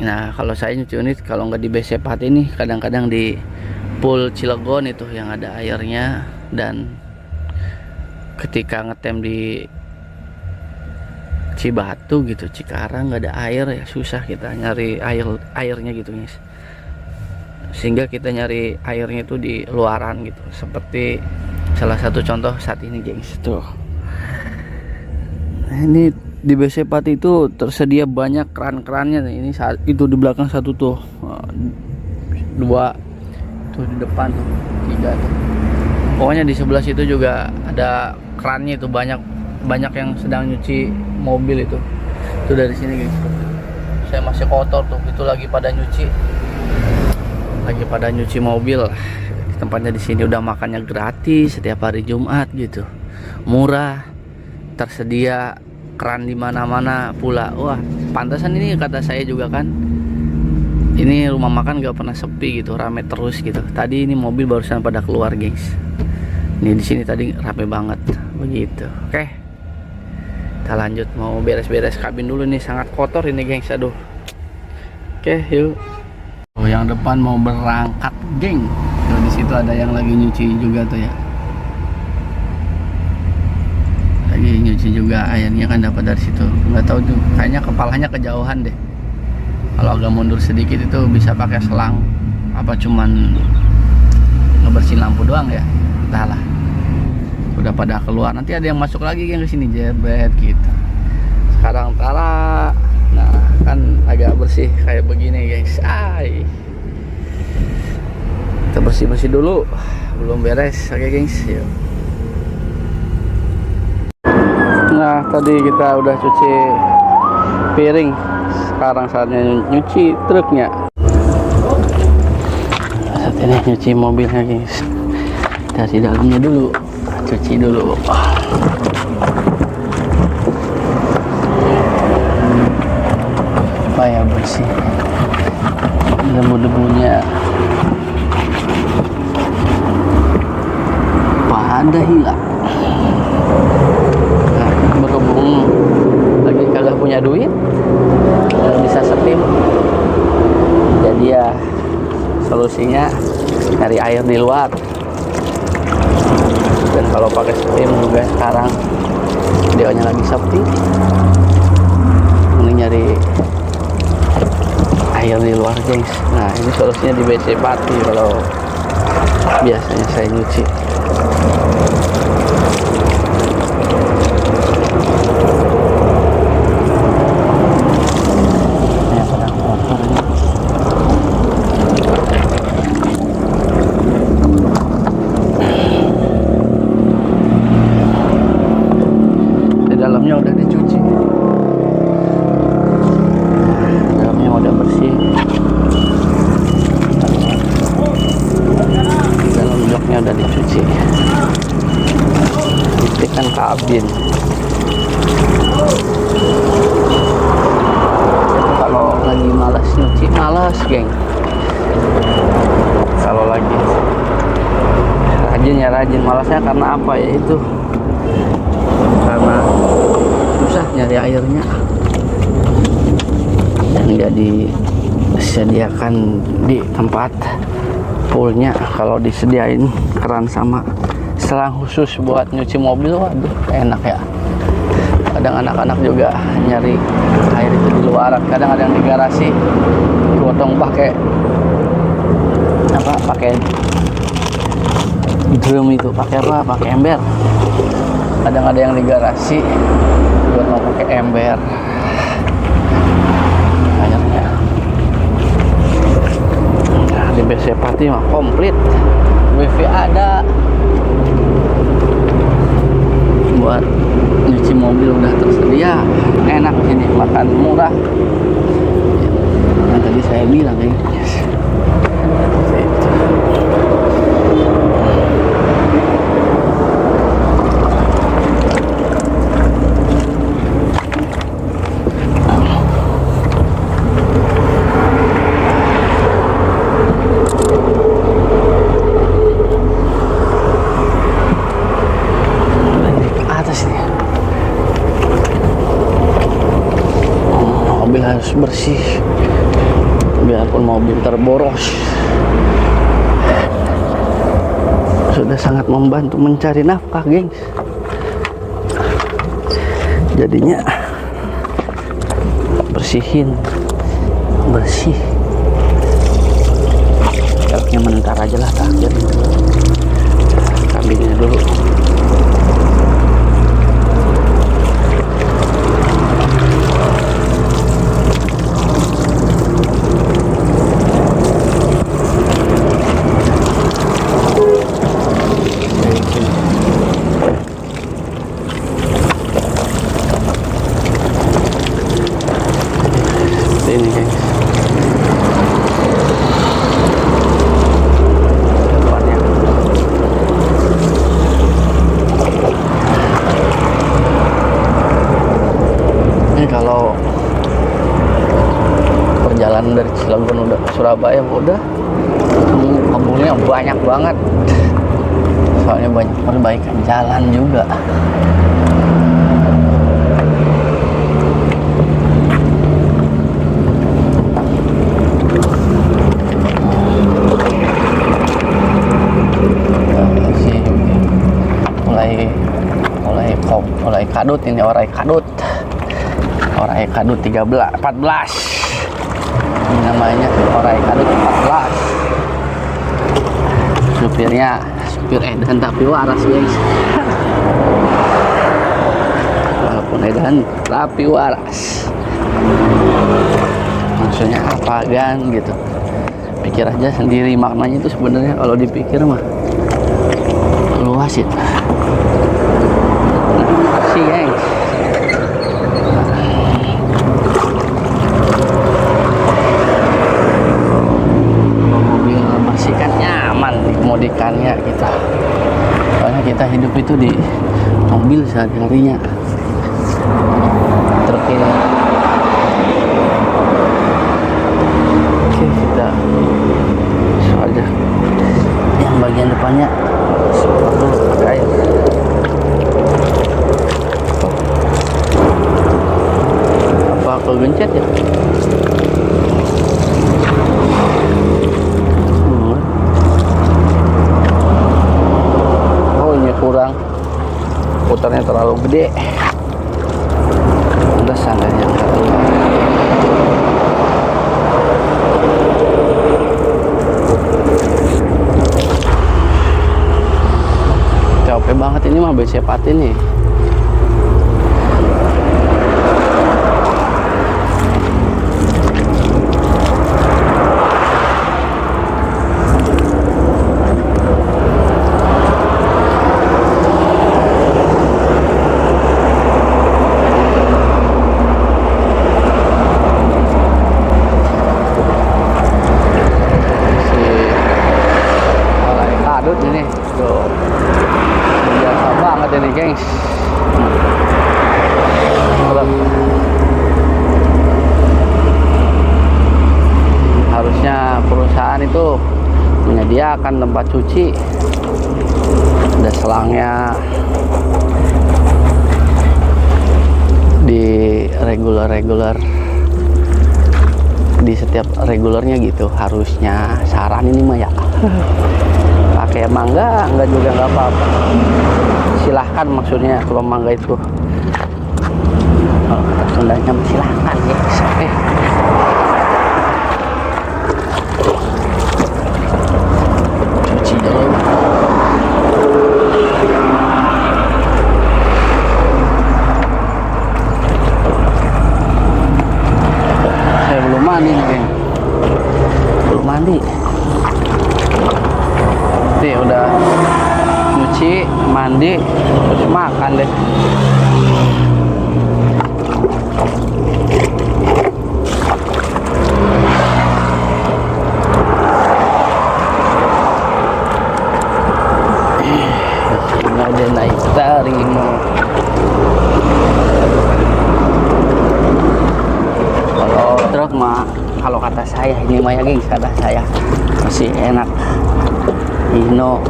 Nah, kalau saya nyuci unit, kalau nggak di BC Pati ini, kadang-kadang di Pool Cilegon itu yang ada airnya. Dan ketika ngetem di Cibatu gitu, Cikarang, nggak ada air ya, susah kita nyari airnya gitu guys. Sehingga kita nyari airnya itu di luaran gitu, seperti salah satu contoh saat ini gengs. Tuh, ini di BC Pati itu tersedia banyak keran-kerannya. Ini saat itu di belakang satu tuh, 2 tuh, di depan tuh 3 tuh. Pokoknya di sebelah situ juga ada kerannya itu, banyak yang sedang nyuci mobil itu. Itu dari sini guys. Saya masih kotor tuh, itu lagi pada nyuci mobil. Tempatnya di sini udah makannya gratis setiap hari Jumat gitu, murah, tersedia keran di mana-mana pula. Wah, pantasan ini kata saya juga kan, ini rumah makan gak pernah sepi gitu, rame terus gitu. Tadi ini mobil barusan pada keluar gengs. Ini di sini tadi rame banget begitu. Oke, kita lanjut, mau beres-beres kabin dulu nih, sangat kotor ini gengs, aduh. Oke, yuk. Oh, yang depan mau berangkat geng. Tuh, di situ ada yang lagi nyuci juga tuh ya. Lagi nyuci juga, airnya kan dapat dari situ. Nggak tahu tuh, kayaknya kepalanya kejauhan deh. Kalau agak mundur sedikit itu bisa pakai selang, apa cuman ngebersihin lampu doang ya, entahlah. Udah pada keluar, nanti ada yang masuk lagi yang ke sini jebret gitu. Sekarang tara, nah kan agak bersih kayak begini guys. Kita bersih dulu, belum beres. Oke guys, yuk. Nah, tadi kita udah cuci piring, sekarang saatnya nyuci truknya. Saat ini nyuci mobilnya guys, dari dalamnya dulu, cuci dulu. Supaya bersih, debu-debunya pada hilang. Berhubung lagi kagak punya duit, bisa setim, jadi ya solusinya cari air di luar. Dan kalau pakai setim juga sekarang videonya lagi sepi, ini nyari air di luar gengs. Nah, ini solusinya di BC Pati kalau biasanya saya nyuci. kabin. Itu kalau lagi malas nyuci, malas geng. Kalau lagi rajin ya rajin, malasnya karena apa ya, itu karena susah nyari airnya dan nggak disediakan di tempat poolnya. Kalau disediain keran sama selang khusus buat nyuci mobil, waduh enak ya. Kadang anak-anak juga nyari air itu di luar, kadang ada yang di garasi gotong pakai apa, pakai drum itu, pakai apa, pakai ember. Kadang ada yang di garasi buat mau pakai ember airnya. Nah, di BC Pati mah komplit, wifi ada, buat nyuci mobil udah tersedia, enak sini, makan murah. Yang tadi saya bilang ya. Mobil harus bersih biarpun mobil terboros. Sudah sangat membantu mencari nafkah, gengs. Jadinya bersihin, bersih. Velgnya mentar aja lah, takdir kabinnya dulu. Ini guys, depannya. Ini kalau perjalanan dari Cilegon udah ke Surabaya udah kabulnya banyak banget, soalnya banyak perbaikan jalan juga. Orai kadut ini, orai kadut 13 14 ini namanya, orai kadut 14. supir edan tapi waras guys. Walaupun edan tapi waras, maksudnya apa gan gitu, pikir aja sendiri maknanya itu sebenarnya. Kalau dipikir mah luas itu sih guys. Mobil bersih kan nyaman dikemudikannya kita, soalnya kita hidup itu di mobil sehari-harinya. Terkini oke, kita soalnya yang bagian depannya perlu pakai air. Kegencet ya. Oh ini kurang, putarnya terlalu gede. Udah sangganya capek banget ini mah BC Pati nih. Ini tuh biasa banget ini gengs. depan itu menyediakan tempat cuci, ada selangnya di regular di setiap regulernya gitu. Harusnya saran ini mah ya pakai mangga enggak juga nggak apa-apa, silahkan. Maksudnya kalau mangga itu kalau kata Sundanya silahkan ya. Cuci dulu. Saya belum mandi nih, geng. Belum mandi. Nih udah nyuci, mandi, terus makan deh. Ada naik tarimo. Kalau truk mah, kalau kata saya ini mah ya geng, kata saya masih enak Hino.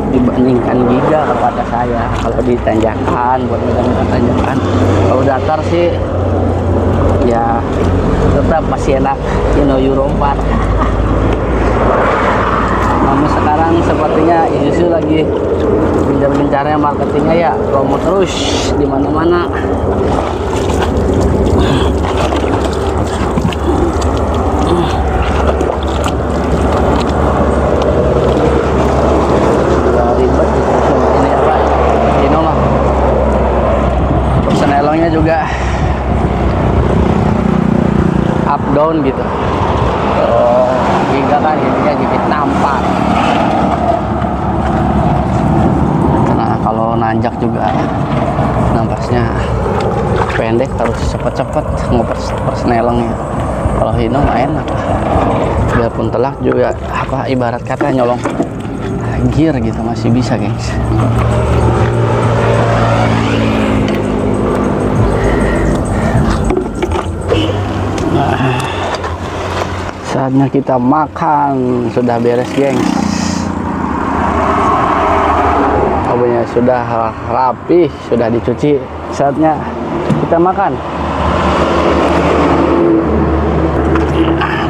Dibandingkan Giga kalau kata saya, kalau di tanjakan, buat medan tanjakan. Kalau datar sih ya tetap masih enak Hino Euro 4. Namun sekarang sepertinya Isuzu lagi gencar-gencarnya marketingnya ya, promo terus di mana-mana. Ribet ini apa? Hino mah. Persnelongnya juga up down gitu. Giga kan ininya gigit nampak. Nah kalau nanjak juga nampasnya pendek, harus cepet-cepet ngoper persnelongnya. Kalau Hino mah enak, biarpun telak juga apa ibarat kata nyolong gear gitu masih bisa, guys. Saatnya kita makan. Sudah beres, gengs. Mobilnya sudah rapi, sudah dicuci. Saatnya kita makan.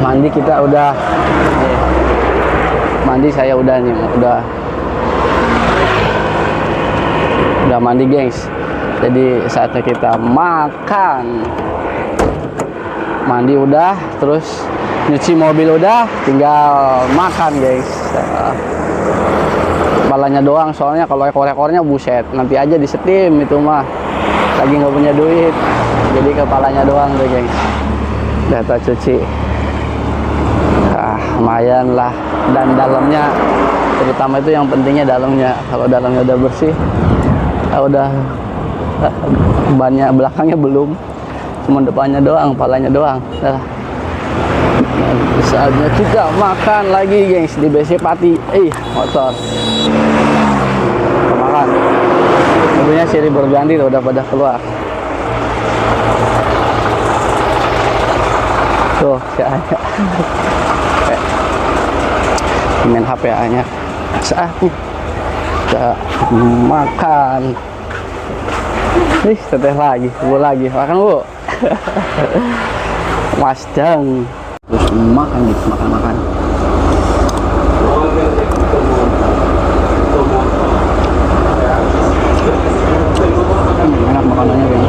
Mandi kita udah nih. Mandi saya udah nih, udah mandi, gengs. Jadi saatnya kita makan. Mandi udah, terus nyuci mobil udah, tinggal makan, guys. Kepalanya doang, soalnya kalau ekor-ekornya buset, nanti aja di steam itu mah. Lagi nggak punya duit, jadi kepalanya doang deh, guys. Data cuci. Lumayan lah. Dan dalamnya, terutama itu yang pentingnya dalamnya. Kalau dalamnya udah bersih, udah bannya belakangnya belum. Cuma depannya doang, kepalanya doang. Saatnya kita makan lagi, gengs, di BC Pati. Motor. Kita makan. Mobilnya seri berganti tuh, udah pada keluar. Tuh, si Anya. Main HP Anya. Saatnya kita makan. Teteh lagi, Bu lagi. Makan, Bu. Mas Dang. Terus makan gitu, makan. Enak makanannya, kan.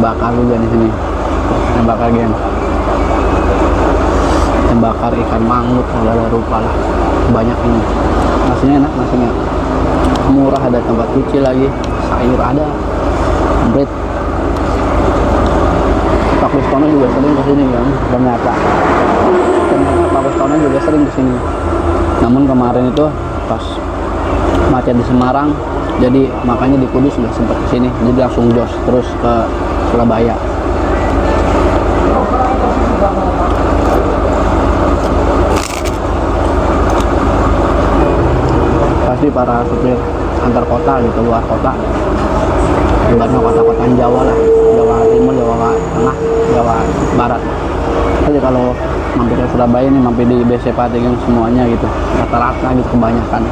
Bakar juga di sini, yang bakar, geng. Yang bakar ikan mangut segala rupa lah, banyak ini. Nasinya enak, nasinya murah, ada tempat cuci lagi, sayur ada, bread. Pak Bustono juga sering kesini, kan, ternyata Pak Bustono juga sering kesini. Namun kemarin itu pas macet di Semarang, jadi makanya di Kudus nggak sempat kesini, jadi langsung jos terus ke Surabaya. Pasti para supir antar kota gitu, luar kota, ibaratnya kota-kota Jawa lah, Jawa Timur, Jawa Tengah, Jawa Barat. Jadi kalau mampir ke Surabaya ini mampir di BC Pati yang semuanya gitu, rata-rata gitu kebanyakan.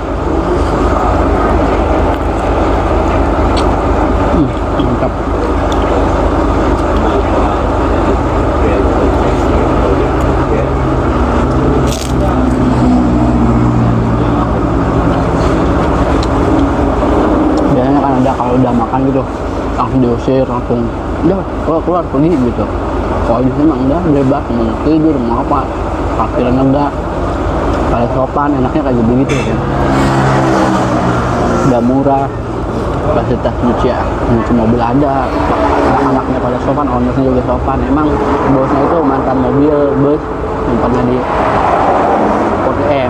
Mantap. Biasanya kan ada kalau udah makan gitu langsung diusir, langsung udah keluar pergi gitu. Kalau di sini emang udah bebas, mau tidur mau apa, parkiran ada, pada sopan, enaknya kayak begitu ya. Udah murah, fasilitas nyuci mobil ada, anak-anaknya pada sopan, ownernya juga sopan. Emang bosnya itu mantan mobil bus yang pernah di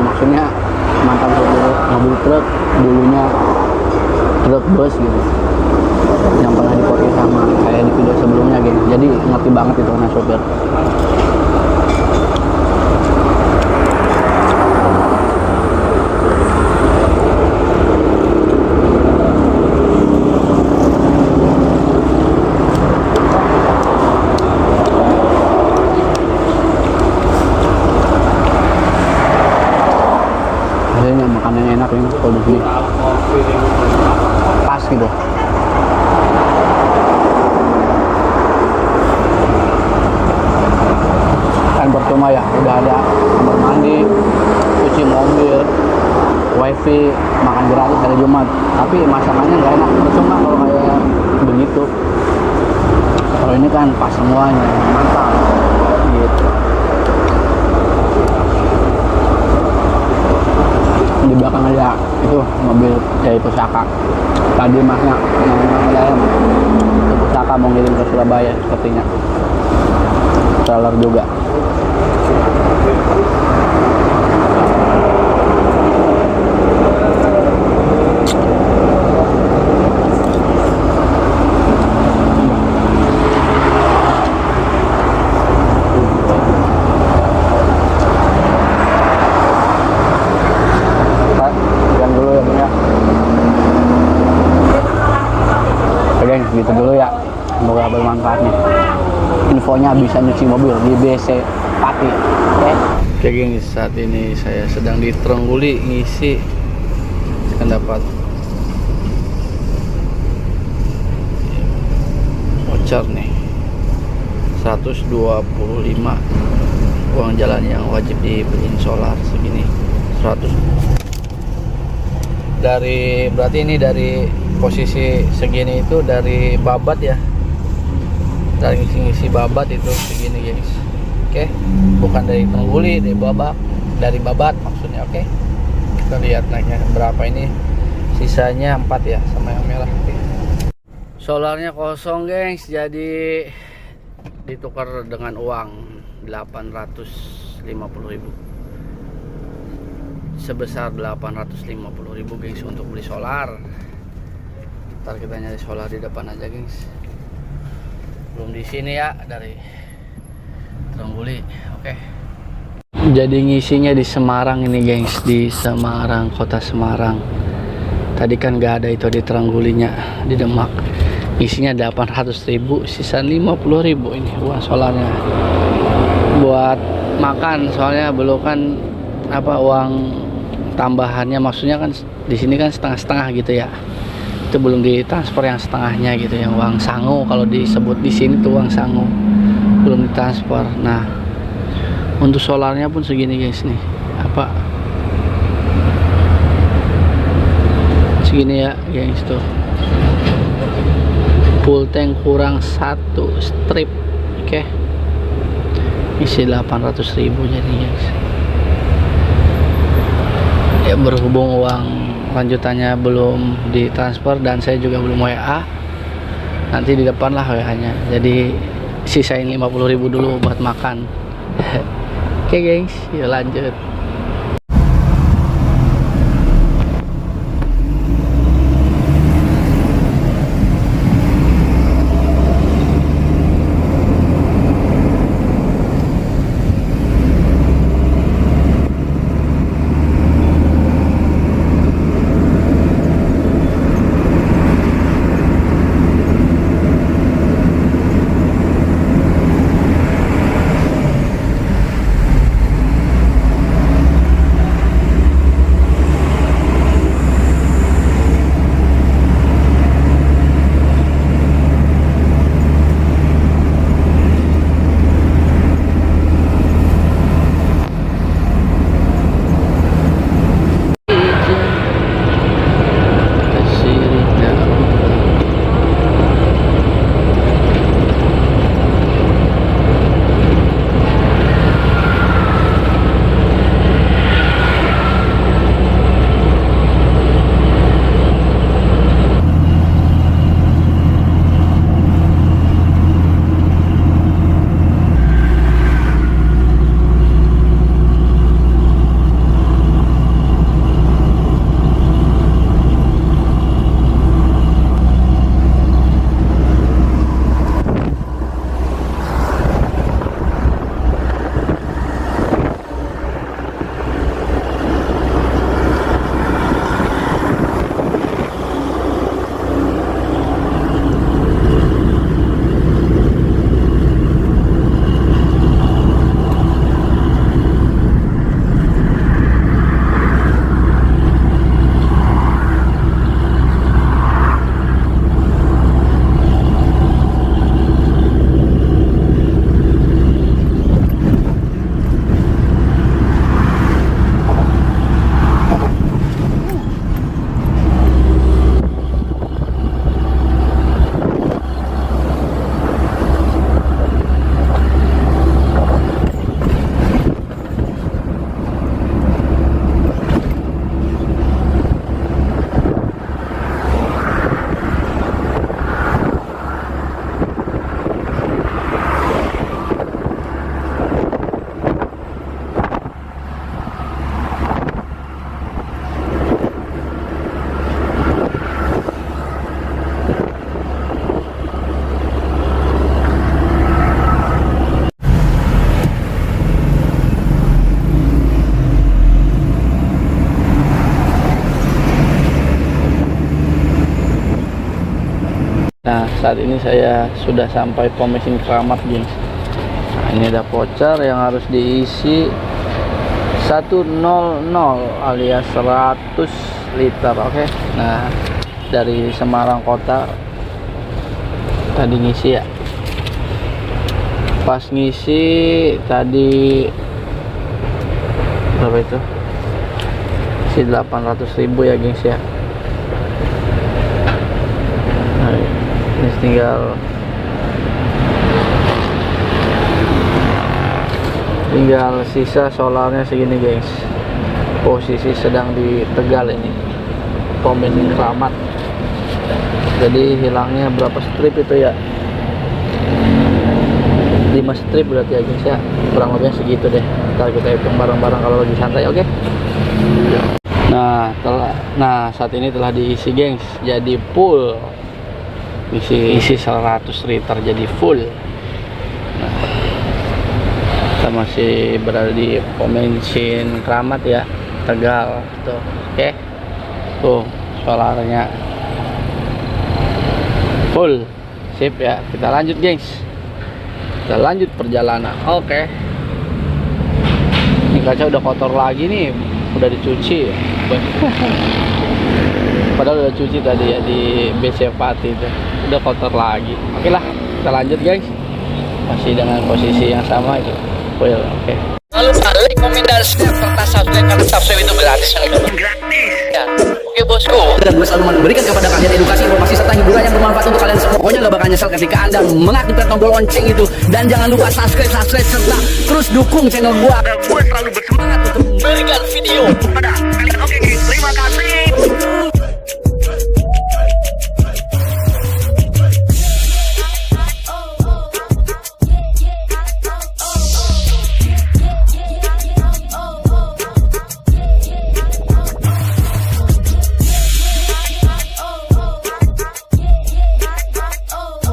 maksudnya mantan mobil truk, dulunya truk bus gitu, yang pernah diportir sama kayak di video sebelumnya gitu. Jadi ngerti banget itu karena sopir. Hasilnya makanan yang enak ini kalau di sini pas gitu. Kan percuma ya, udah ada kamar mandi, cuci mobil, wifi, makan gratis hari Jumat, tapi masakannya nggak enak. Percuma kalau kayak begitu. Kalau ini kan pas semuanya, mantap gitu. Di belakang ada itu mobil dari pusaka. Tadi masnya pusaka mau ngirim ke Surabaya sepertinya. Trailer juga. Gitu dulu ya, semoga bermanfaat nih infonya bisa nyuci mobil di BC Pati. Oke gengs, saat ini saya sedang di Trengguli ngisi, kan dapat voucher nih 125 uang jalan yang wajib dibeliin solar segini 100 dari, berarti ini dari posisi segini itu dari Babat ya, dari ngisi Babat itu segini guys. Oke, bukan dari Trengguli, dari Babat maksudnya. Oke, kita lihat naiknya berapa ini, sisanya 4 ya sama yang merah. Oke. Solarnya kosong guys, jadi ditukar dengan uang 850.000, sebesar 850.000 guys untuk beli solar. Ntar kita nyari solar di depan aja guys, belum di sini ya, dari Trengguli. Oke. Jadi ngisinya di Semarang ini guys, di Semarang, kota Semarang. Tadi kan nggak ada itu di Trenggulinya, di Demak. Isinya 800.000, sisa 50.000 ini uang solarnya. Buat makan, soalnya belum kan apa uang tambahannya, maksudnya kan di sini kan setengah-setengah gitu ya. Itu belum ditransfer yang setengahnya gitu, yang uang sangu kalau disebut di sini tuh uang sangu belum ditransfer. Nah, untuk solarnya pun segini guys nih, apa segini ya guys tuh, full tank kurang 1 strip. Oke, isi 800.000 jadi guys ya. Berhubung uang lanjutannya belum ditransfer dan saya juga belum WA, nanti di depan lah WA nya, jadi sisain 50.000 dulu buat makan. Oke guys, yuk lanjut. Nah, saat ini saya sudah sampai pom bensin Keramat, gengs. Nah, ini ada voucher yang harus diisi 100 alias 100 liter. Oke. Nah, dari Semarang kota tadi ngisi ya. Pas ngisi tadi berapa itu? Si 800.000 ya, gengs ya. Nah, ini tinggal sisa solarnya segini, guys. Posisi sedang di Tegal ini, pom bensin Keramat. Jadi hilangnya berapa strip itu ya? 5 strip berarti ya, guys ya. Kurang lebih segitu deh. Ntar kita hitung bareng-bareng kalau lagi santai, oke? Nah, saat ini telah diisi, gengs. Jadi full. Isi 100 liter jadi full. Nah, kita masih berada di pom bensin Keramat ya, Tegal tuh. Oke. Tuh solarnya full. Sip ya. Kita lanjut, gengs. Kita lanjut perjalanan. Oke. Ini kaca udah kotor lagi nih, udah dicuci. Padahal udah cuci tadi ya di BC Pati itu. Udah kotor lagi. Oke lah, kita lanjut, guys. Masih dengan posisi yang sama itu. Well, oke. Lalu balik rekomendasinya serta subscribe, karena subscribe itu gratis. Gratis. Ya. Oke, bosku. Dan gue selalu memberikan kepada kalian edukasi, informasi serta hiburan yang bermanfaat untuk kalian semua. Pokoknya gak bakal nyesel ketika Anda mengaktifkan tombol lonceng itu. Dan jangan lupa subscribe serta terus dukung channel gue. Gue selalu bersemangat untuk